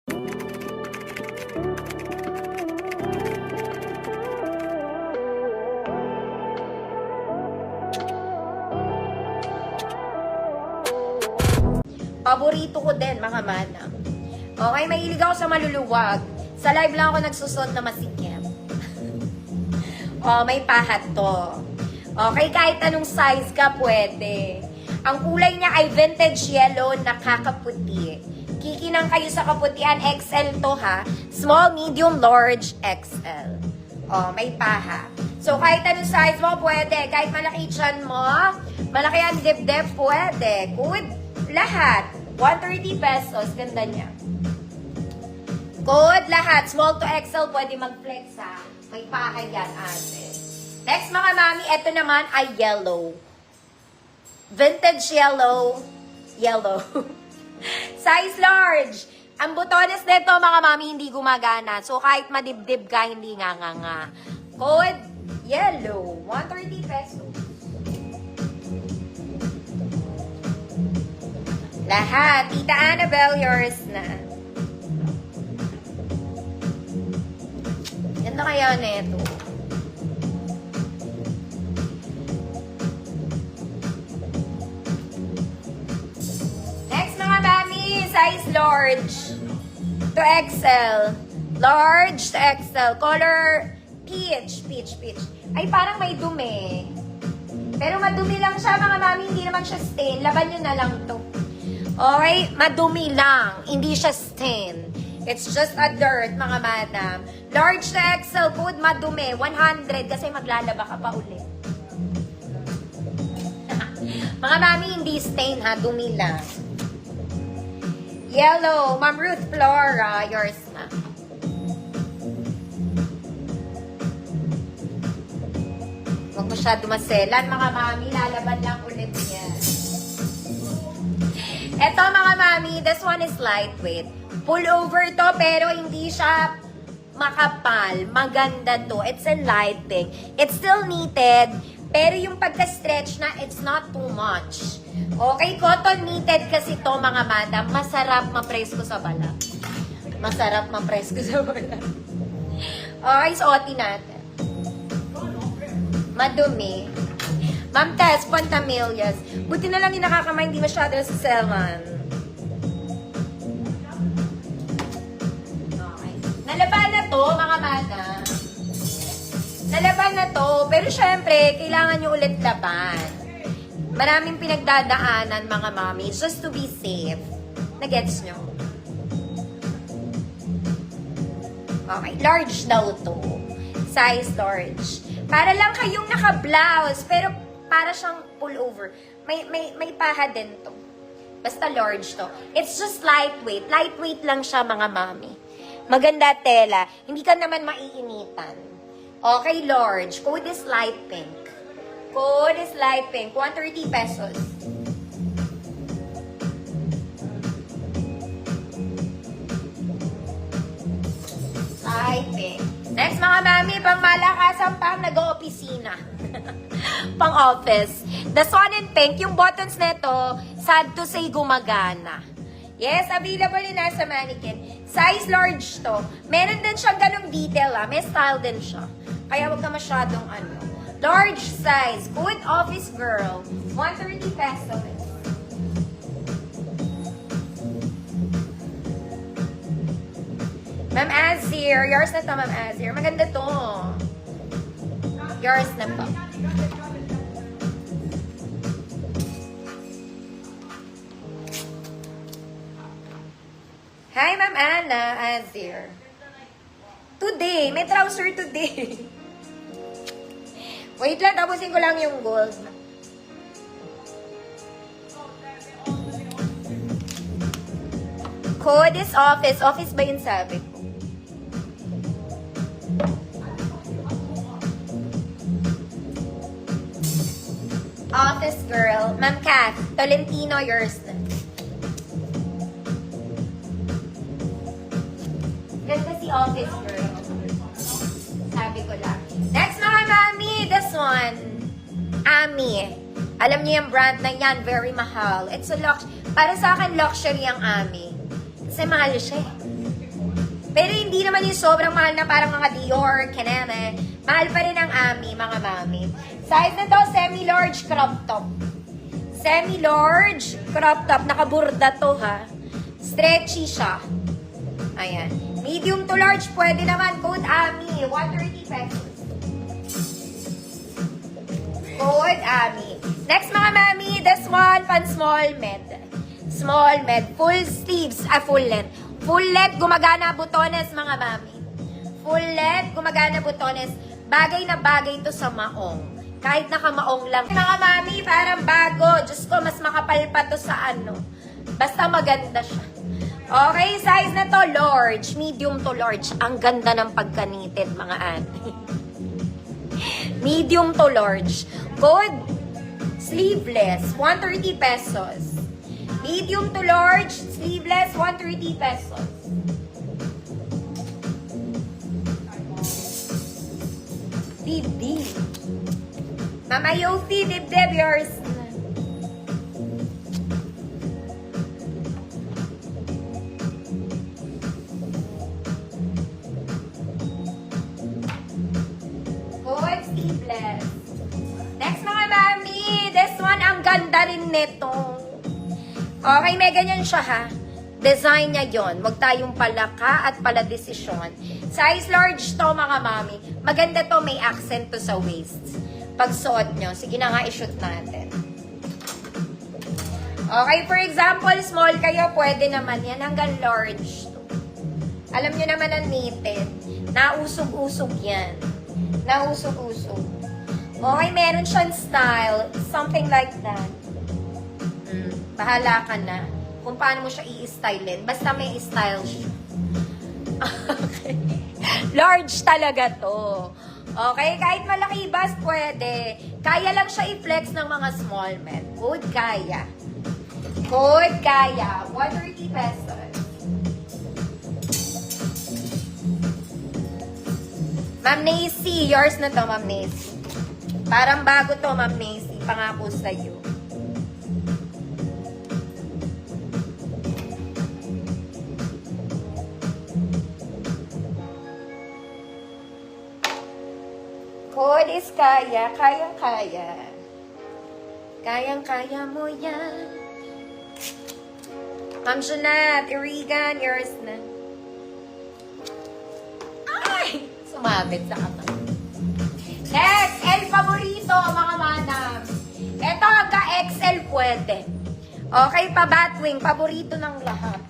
Paborito ko din, mga manang. Okay, mahilig ako sa maluluwag. Sa live lang ako nagsusot na masikip. May pahat to. Okay, kahit anong size ka, pwede. Ang kulay niya ay vintage yellow na kakaputi. Kikinang kayo sa kaputian, XL to ha. Small, medium, large, XL. May paha. So, kahit anong size mo, pwede. Kahit malaki tiyan mo, malaki ang dibdib, pwede. Good. Lahat. 130 pesos. Ganda niya. Good. Lahat. Small to XL, pwede mag-flex ha. May paha yan, ate. Next, mga mami, ito naman ay yellow. Vintage yellow. Yellow. Size large. Ang butones nito, mga mami, hindi gumagana. So, kahit madibdib ka, hindi nga. Code yellow. 130 pesos. Lahat. Tita Annabelle, yours na. Ganda kaya neto. Next, mga mami, size large to XL. Large to XL. Color peach. Ay, parang may dumi. Pero madumi lang siya, mga mami. Hindi naman siya stain. Laban nyo na lang to. Okay? Madumi lang. Hindi siya stain. It's just a dirt, mga madam. Large to XL, good, madumi. 100 kasi maglalaba ka pa ulit. Mga mami, hindi stain ha. Dumi lang. Yellow. Ma'am Ruth Flora, yours na. Huwag masyado maselan, mga mami. Lalaban lang ulit yan. Ito, mga mami, this one is lightweight. Pullover to, pero hindi siya makapal. Maganda to. It's a lighting. It's still knitted, pero yung pagka-stretch na, it's not too much. Okay, cotton knitted kasi to, mga madam. Masarap mapresko sa balat. Masarap mapresko sa balat. Okay, suotin natin. Madumi. Ma'am Tess, Pantamillas. Buti na lang yung nakakamay, hindi masyado sa selan. Okay. Nalaban na to, mga madam. Nalaban na to, pero syempre, kailangan nyo ulit laban. Maraming pinagdadaanan, mga mami, just to be safe. Nagets nyo? Okay, large daw to. Size large. Para lang kayong naka-blouse, pero para siyang pullover. May paha din to. Basta large to. It's just lightweight. Lightweight lang siya, mga mami. Maganda tela. Hindi ka naman maiinitan. Okay, large. Code is light pink. Code is light pink. 130 pesos. Light pink. Next, mga mami, pang malakasan pang nag-o-opisina. Pang office. This one in pink, yung buttons nito, sad to say, gumagana. Yes, available din sa mannequin. Size large to. Meron din siyang ganung detail, may style din siya. Kaya wag ka masyadong Large size. Good office girl. 130 pesos. Ma'am Azir. Yours na to, Ma'am Azir. Maganda to. Yours na to. Hi, Ma'am Anna Azir. Today. May trouser today. Wait lang, tapusin ko lang yung gold. Code is office. Office ba yun sabi ko? Office girl. Ma'am Kat, Tolentino, yours na. Ganda si office girl. Sabi ko lang. Next, mga mami, this one. Ami. Alam niyo yung brand na yan, very mahal. It's a para sa akin, luxury ang Ami. Kasi mahal siya. Pero hindi naman yung sobrang mahal na parang mga Dior, Caneme. Mahal pa rin ang Ami, mga mami. Size na to, semi-large crop top. Semi-large crop top. Nakaburda to, ha. Stretchy siya. Ayan. Medium to large, pwede naman. Code Ami, 130 pesos. Code Ami. Next, mga mami, this one, pan small med. Small med. Full sleeves, full length. Full length, gumagana butones, mga mami. Full length, gumagana butones. Bagay na bagay to sa maong. Kahit nakamaong lang. Mga mami, parang bago. Diyos ko, mas makapal pa to sa ano. Basta maganda siya. Okay, size na to, large. Medium to large. Ang ganda ng pagkanited, mga ate. Medium to large. Code, sleeveless, 130 pesos. Medium to large, sleeveless, 130 pesos. Dibdib. Mama Yofi, dibdib yours. Good, sleeveless. Next, mga mami. This one, ang ganda rin nito. Okay, may ganyan siya, ha. Design niya yon. Huwag tayong palaka at paladesisyon. Size large to, mga mami. Maganda to, may accent to sa waist. Pag suot nyo, sige na nga, i-shoot natin. Okay, for example, small kayo, pwede naman yan. Hanggang large to. Alam nyo naman ang knitted. Nausog-usog yan. Nausog-usog. Okay, meron siyang style. Something like that. Bahala ka na kung paano mo siya i-stylein. Basta may style siya. Okay. Large talaga to. Okay, kahit malaki bust, pwede. Kaya lang siya i-flex ng mga small men. Code kaya. Code kaya. 130 pesos. Ma'am Nacy, yours na to, Ma'am Nacy. Parang bago to, Ma'am Nacy. Pangako sa'yo. Code is kaya, kayang-kaya. Kayang-kaya mo yan. Ma'am Junat, Irigan, yours na. Ay! Sumabit sa kata. Next, El Favorito, mga manam. Ito, hanggang XL pwede. Okay, pa Batwing, paborito ng lahat.